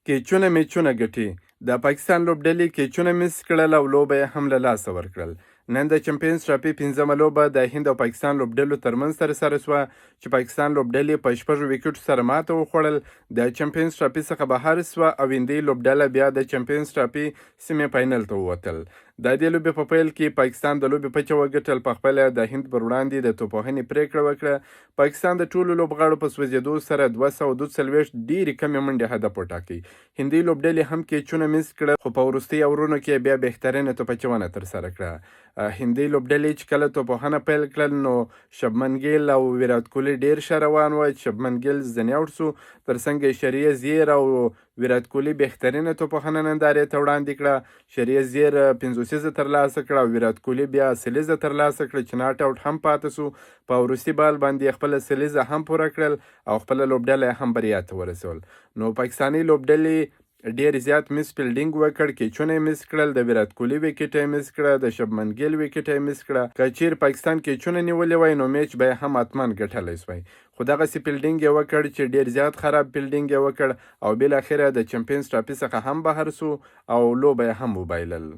کیچونه میچونه ګټي. د پاکستان لوبډلې کیچونه میس کړل او لوبه یې هم له لاسه ورکړل. نن د چمپیونز ټرافي 5مه لوبه د هند او پاکستان لوبډلو ترمنځ ترسره شوه چې پاکستان لوبډلې په 6 ویکټو سره ماته وخوړل. د چمپیونز ټرافي څخه بهر شوه او هندي لوبډله بیا د چمپیونز ټرافي سیمې فاینل ته ووتل. د دې لوبې په پیل کې پاکستان د لوبې پچه وګټل، په خپله د هند پر وړاندې د توپوهنې پریکړه وکړه. پاکستان د ټولو لوبغاړو په سوځېدو سره 242 ډېرې کمې منډې هدف وټاکئ. هندي لوبډلې هم کیچونه میس کړه، خو په وروستي اورونو کې بیا بهترینه توپچونه ترسره کړه. هندي لوبډلې چې کله توپوهنه پیل کړل نو شبمن ګیل او ویرات کوهلي ډېر ښه روان وه. شبمن ګیل ځنې اوټ سو، ترڅنګ یې شریه زیر او ویرات کوهلي بهترینه توپوهنه نندارې ته وړاندې کړه. شریه زیر 50 ترلاسه کړه او ویرات کوهلي بیا 30 ترلاسه کړه چې ناټ اوټ هم پاتې سو. په وروستي بال باندې خپله 30 هم پوره کړل او خپله لوبډله هم بریا ته ورسول. نو پاکستاني لوبډلې ډېر زیات میس فیلډینګ وکړ، کیچونه یې میس کړل، د ویرات کوهلي ویکټ یې میس کړه، د شبمن ګیل ویکټ یې میس کړه. که چیرې پاکستان کیچونه نیولې وای نو میچ به یې هم حتما ګټلی سوی، خو دغسې فیلډینګ یې وکړ چې ډېر زیات خراب فیلډینګ یې وکړ او بالاخره د چمپیونز ټرافي څخه هم بهر سو او لوبه یې هم وبایلل.